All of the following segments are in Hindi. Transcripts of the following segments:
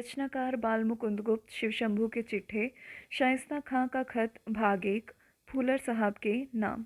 रचनाकार बालमुकुंद गुप्त शिवशंभू के चिट्ठे शाइस्ता खां का खत भाग 1 फूलर साहब के नाम।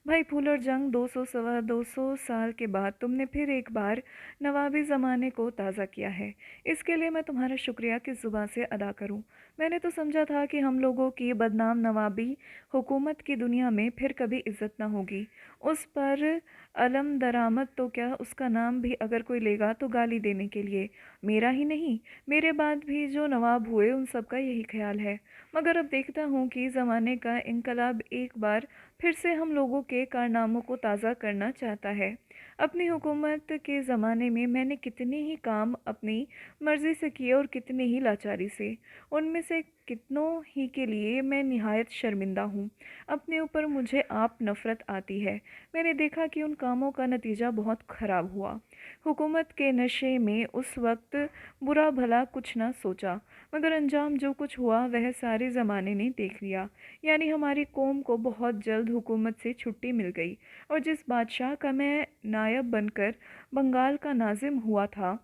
भाई फूलर जंग 200 सवा 200 साल के बाद तुमने फिर एक बार नवाबी ज़माने को ताज़ा किया है। इसके लिए मैं तुम्हारा शुक्रिया किस ज़ुबान से अदा करूं। मैंने तो समझा था कि हम लोगों की बदनाम नवाबी हुकूमत की दुनिया में फिर कभी इज्जत ना होगी। उस पर अलम दरामद तो क्या, उसका नाम भी अगर कोई लेगा तो गाली देने के लिए। मेरा ही नहीं, मेरे बाद भी जो नवाब हुए उन सब का यही ख्याल है। मगर अब देखता हूँ कि ज़माने का इनकलाब एक बार फिर से हम लोगों के कारनामों को ताज़ा करना चाहता है। अपनी हुकूमत के ज़माने में मैंने कितने ही काम अपनी मर्ज़ी से किए और कितने ही लाचारी से। उनमें से कितनों ही के लिए मैं निहायत शर्मिंदा हूँ। अपने ऊपर मुझे आप नफ़रत आती है। मैंने देखा कि उन कामों का नतीजा बहुत ख़राब हुआ। हुकूमत के नशे में उस वक्त बुरा भला कुछ ना सोचा, मगर अंजाम जो कुछ हुआ वह सारे ज़माने ने देख लिया। यानी हमारी कौम को बहुत जल्द हुकूमत से छुट्टी मिल गई, और जिस बादशाह का मैं नायब बनकर बंगाल का नाजिम हुआ था,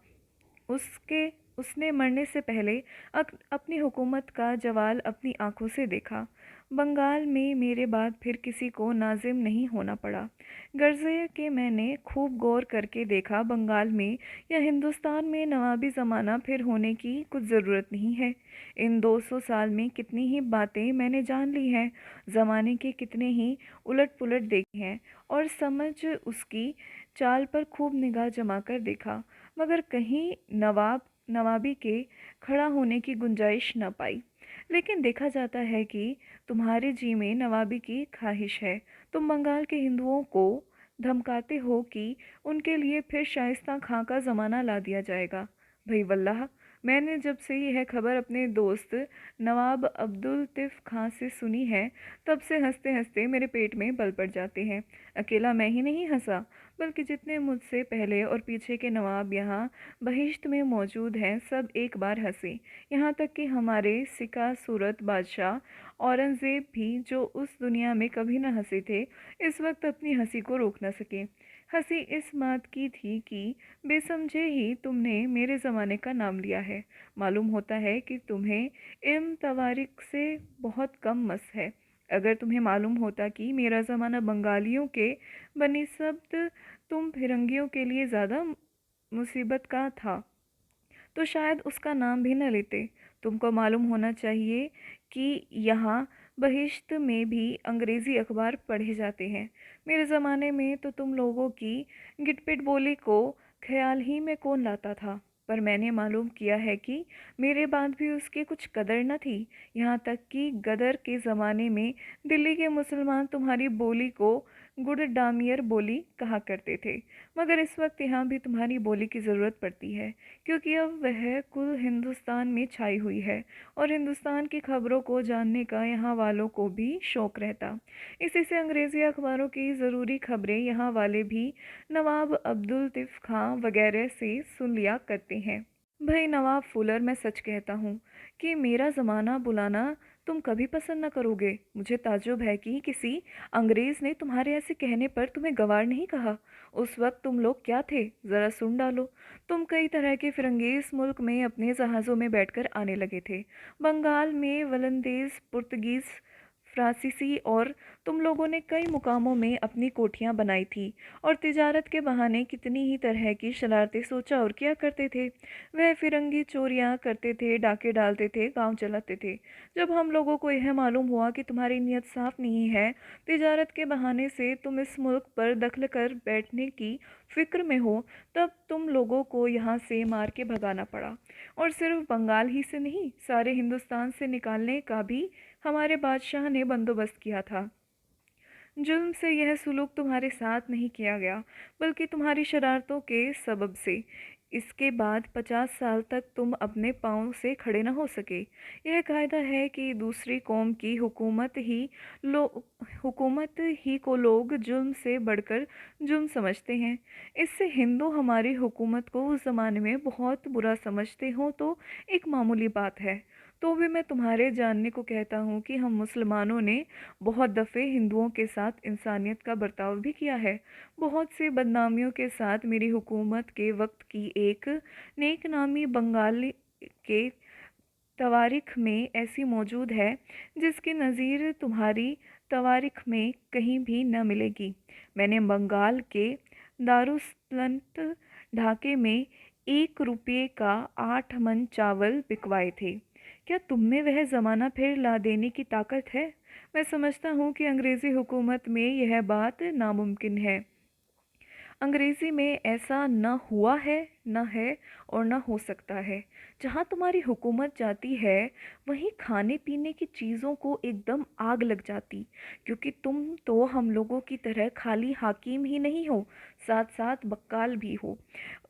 उसके उसने मरने से पहले अपनी हुकूमत का जवाल अपनी आंखों से देखा। बंगाल में मेरे बाद फिर किसी को नाजिम नहीं होना पड़ा। गर्ज़े के मैंने खूब गौर करके देखा, बंगाल में या हिंदुस्तान में नवाबी ज़माना फिर होने की कुछ ज़रूरत नहीं है। इन 200 साल में कितनी ही बातें मैंने जान ली हैं, ज़माने के कितने ही उलट पुलट देखे हैं, और समझ उसकी चाल पर खूब निगाह जमा कर देखा, मगर कहीं नवाबी के खड़ा होने की गुंजाइश न पाई। लेकिन देखा जाता है कि तुम्हारे जी में नवाबी की ख्वाहिश है। तुम बंगाल के हिंदुओं को धमकाते हो कि उनके लिए फिर शाइस्ता खां का ज़माना ला दिया जाएगा। भई वल्लाह, मैंने जब से यह खबर अपने दोस्त नवाब अब्दुल लतीफ़ खां से सुनी है, तब से हंसते हंसते मेरे पेट में बल पड़ जाते हैं। अकेला मैं ही नहीं हंसा, बल्कि जितने मुझसे पहले और पीछे के नवाब यहाँ बहिश्त में मौजूद हैं, सब एक बार हंसे। यहाँ तक कि हमारे सिका सूरत बादशाह औरंगज़ेब भी, जो उस दुनिया में कभी न हंसे थे, इस वक्त अपनी हंसी को रोक न सके। हंसी इस बात की थी कि बेसमझे ही तुमने मेरे ज़माने का नाम लिया है। मालूम होता है कि तुम्हें इल्म तवारीख से बहुत कम मस है। अगर तुम्हें मालूम होता कि मेरा ज़माना बंगालियों के बनिस्बत तुम फिरंगियों के लिए ज़्यादा मुसीबत का था, तो शायद उसका नाम भी न लेते। तुमको मालूम होना चाहिए कि यहाँ बहिश्त में भी अंग्रेज़ी अखबार पढ़े जाते हैं। मेरे ज़माने में तो तुम लोगों की गिटपिट बोली को ख्याल ही में कौन लाता था, पर मैंने मालूम किया है कि मेरे बाद भी उसकी कुछ कदर न थी। यहाँ तक कि गदर के ज़माने में दिल्ली के मुसलमान तुम्हारी बोली को गुड डामियर बोली कहा करते थे, मगर इस वक्त यहाँ भी तुम्हारी बोली की ज़रूरत पड़ती है, क्योंकि अब वह कुल हिंदुस्तान में छाई हुई है, और हिंदुस्तान की खबरों को जानने का यहाँ वालों को भी शौक़ रहता। इसी से अंग्रेज़ी अखबारों की ज़रूरी खबरें यहाँ वाले भी नवाब अब्दुल लतीफ़ खां वगैरह से सुन लिया करते हैं। भाई नवाब फूलर, मैं सच कहता हूँ कि मेरा ज़माना बुलाना तुम कभी पसंद न करोगे। मुझे ताज्जुब है कि किसी अंग्रेज़ ने तुम्हारे ऐसे कहने पर तुम्हें गवार नहीं कहा। उस वक्त तुम लोग क्या थे, ज़रा सुन डालो। तुम कई तरह के फिरंगी इस मुल्क में अपने जहाज़ों में बैठकर आने लगे थे। बंगाल में वलंदेज़, पुर्तगीज़, फ्रांसीसी, और तुम लोगों ने कई मुकामों में अपनी कोठियाँ बनाई थी, और तिजारत के बहाने कितनी ही तरह की शरारतें सोचा और किया करते थे। वह फिरंगी चोरियाँ करते थे, डाके डालते थे, गांव चलाते थे। जब हम लोगों को यह मालूम हुआ कि तुम्हारी नीयत साफ नहीं है, तिजारत के बहाने से तुम इस मुल्क पर दखल कर बैठने की फ़िक्र में हो, तब तुम लोगों को यहाँ से मार के भगाना पड़ा। और सिर्फ बंगाल ही से नहीं, सारे हिंदुस्तान से निकालने का भी हमारे बादशाह ने बंदोबस्त किया था। जुल्म से यह सुलूक तुम्हारे साथ नहीं किया गया, बल्कि तुम्हारी शरारतों के सबब से। इसके बाद 50 साल तक तुम अपने पाँव से खड़े न हो सके। यह कायदा है कि दूसरी कौम की हुकूमत ही को लोग जुल्म से बढ़कर जुल्म समझते हैं। इससे हिंदू हमारी हुकूमत को उस ज़माने में बहुत बुरा समझते हो तो एक मामूली बात है। तो भी मैं तुम्हारे जानने को कहता हूँ कि हम मुसलमानों ने बहुत दफ़े हिंदुओं के साथ इंसानियत का बर्ताव भी किया है। बहुत सी बदनामियों के साथ मेरी हुकूमत के वक्त की एक नेक नामी के तवारीख में ऐसी मौजूद है जिसकी नज़ीर तुम्हारी तवारीख में कहीं भी न मिलेगी। मैंने बंगाल के दारुसल्तनत ढाके में 1 रुपये का 8 मन चावल बिकवाए थे। क्या तुम में वह ज़माना फिर ला देने की ताकत है? मैं समझता हूँ कि अंग्रेज़ी हुकूमत में यह बात नामुमकिन है। अंग्रेज़ी में ऐसा न हुआ है, न है और न हो सकता है। जहाँ तुम्हारी हुकूमत जाती है, वहीं खाने-पीने की चीज़ों को एकदम आग लग जाती, क्योंकि तुम तो हम लोगों की तरह खाली हाकिम ही नहीं हो, साथ-साथ बक्काल भी हो।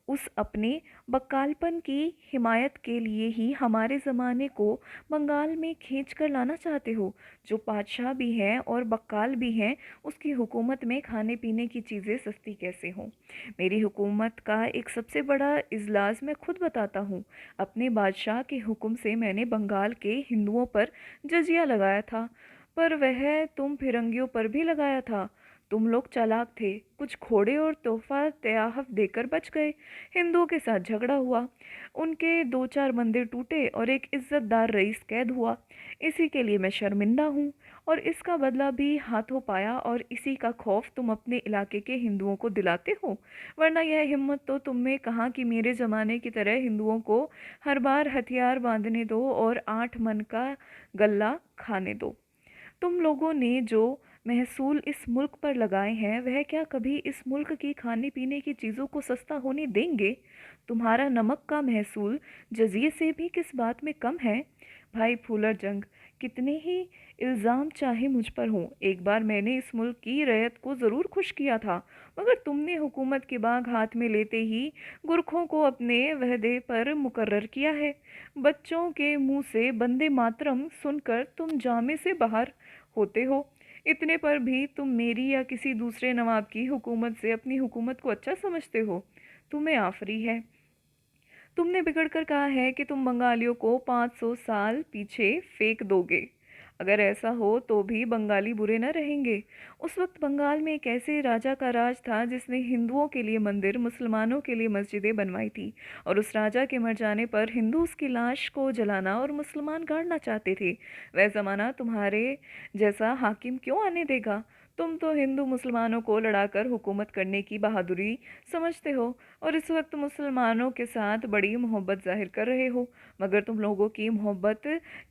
उस अपने बक्कालपन की हिमायत के लिए ही हमारे ज़माने को बंगाल में खींच कर लाना चाहते हो। जो बादशाह भी हैं और बक्काल भी हैं, उसकी हुकूमत में खाने पीने की चीज़ें सस्ती कैसे हों? मेरी हुकूमत का एक सबसे बड़ा इजलास मैं खुद बताता हूँ। अपने बादशाह के हुक्म से मैंने बंगाल के हिंदुओं पर जजिया लगाया था, पर वह तुम फिरंगियों पर भी लगाया था। तुम लोग चालाक थे, कुछ घोड़े और तोहफा तयाहफ देकर बच गए। हिंदुओं के साथ झगड़ा हुआ, उनके 2-4 मंदिर टूटे और एक इज्जतदार रईस कैद हुआ। इसी के लिए मैं शर्मिंदा हूँ और इसका बदला भी हाथों पाया, और इसी का खौफ तुम अपने इलाके के हिंदुओं को दिलाते हो। वरना यह हिम्मत तो तुम में कहाँ कि मेरे ज़माने की तरह हिंदुओं को हर बार हथियार बांधने दो और 8 मन का गल्ला खाने दो। तुम लोगों ने जो महसूल इस मुल्क पर लगाए हैं, वह क्या कभी इस मुल्क की खाने पीने की चीज़ों को सस्ता होने देंगे? तुम्हारा नमक का महसूल जजिए से भी किस बात में कम है? भाई फूलर जंग, कितने ही इल्ज़ाम चाहे मुझ पर हों, एक बार मैंने इस मुल्क की रयत को ज़रूर खुश किया था, मगर तुमने हुकूमत की बाग हाथ में लेते ही गुरखों को अपने वहदे पर मुकर्रर किया है। बच्चों के मुंह से बंदे मातरम सुनकर तुम जामे से बाहर होते हो। इतने पर भी तुम मेरी या किसी दूसरे नवाब की हुकूमत से अपनी हुकूमत को अच्छा समझते हो। तुम्हें आफरी है। तुमने बिगड़कर कहा है कि तुम बंगालियों को 500 साल पीछे फेंक दोगे। अगर ऐसा हो तो भी बंगाली बुरे न रहेंगे। उस वक्त बंगाल में एक ऐसे राजा का राज था जिसने हिंदुओं के लिए मंदिर, मुसलमानों के लिए मस्जिदें बनवाई थी, और उस राजा के मर जाने पर हिंदू उसकी लाश को जलाना और मुसलमान गाड़ना चाहते थे। वह ज़माना तुम्हारे जैसा हाकिम क्यों आने देगा? तुम तो हिंदू मुसलमानों को लड़ाकर हुकूमत करने की बहादुरी समझते हो, और इस वक्त मुसलमानों के साथ बड़ी मोहब्बत जाहिर कर रहे हो। मगर तुम लोगों की मोहब्बत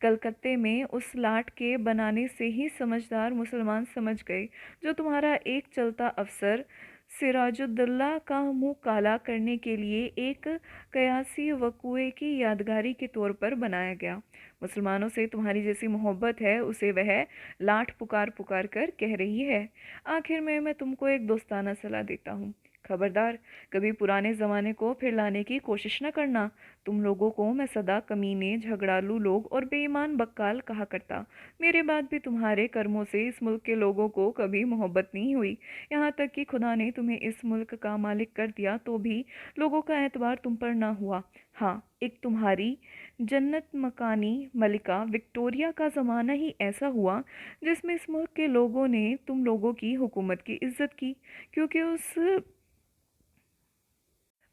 कलकत्ते में उस लाट के बनाने से ही समझदार मुसलमान समझ गए, जो तुम्हारा एक चलता अफसर सिराजुद्दौला का मुंह काला करने के लिए एक कयासी वकूए की यादगारी के तौर पर बनाया गया। मुसलमानों से तुम्हारी जैसी मोहब्बत है, उसे वह लाट पुकार पुकार कर कह रही है। आखिर में मैं तुमको एक दोस्ताना सलाह देता हूँ, खबरदार, कभी पुराने ज़माने को फिर लाने की कोशिश न करना। तुम लोगों को मैं सदा कमीने, झगड़ालू लोग और बेईमान बक्काल कहा करता। मेरे बाद भी तुम्हारे कर्मों से इस मुल्क के लोगों को कभी मोहब्बत नहीं हुई। यहाँ तक कि खुदा ने तुम्हें इस मुल्क का मालिक कर दिया तो भी लोगों का एतबार तुम पर ना हुआ। हाँ, एक तुम्हारी जन्नत मकानी मलिका विक्टोरिया का ज़माना ही ऐसा हुआ जिसमें इस मुल्क के लोगों ने तुम लोगों की हुकूमत की इज्जत की, क्योंकि उस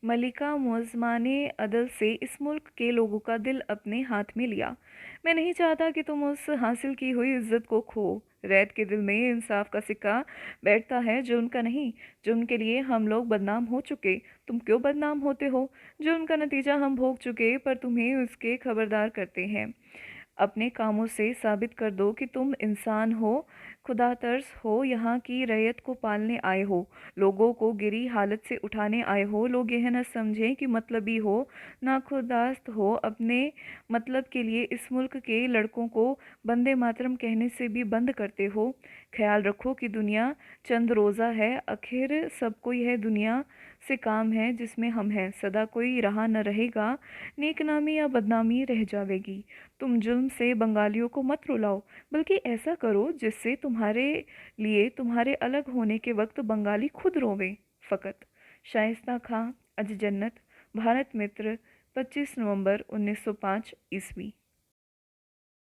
मलिका मुअज़्ज़माने अदल से इस मुल्क के लोगों का दिल अपने हाथ में लिया। मैं नहीं चाहता कि तुम उस हासिल की हुई इज्जत को खो। रैत के दिल में इंसाफ का सिक्का बैठता है, जुल्म का नहीं। जुल्म के लिए हम लोग बदनाम हो चुके। तुम क्यों बदनाम होते हो? जुल्म का नतीजा हम भोग चुके, पर तुम्हें उसके खबरदार करते हैं। अपने कामों से साबित कर दो कि तुम इंसान हो, खुदा तर्स हो, यहाँ की रैयत को पालने आए हो, लोगों को गिरी हालत से उठाने आए हो। लोग यह न समझें कि मतलबी हो, नाखुदास्त हो, अपने मतलब के लिए इस मुल्क के लड़कों को बंदे मातरम कहने से भी बंद करते हो। ख्याल रखो कि दुनिया चंद रोज़ा है, आखिर सबको यह दुनिया से काम है जिसमें हम हैं। सदा कोई रहा न रहेगा, नेकनामी या बदनामी रह जावेगी। तुम जुल्म से बंगालियों को मत रुलाओ, बल्कि ऐसा करो जिससे तुम्हारे लिए तुम्हारे अलग होने के वक्त बंगाली खुद रोवे फ़कत। शाइस्ता खां, अज जन्नत, भारत मित्र, 25 नवंबर 1905 ईस्वी।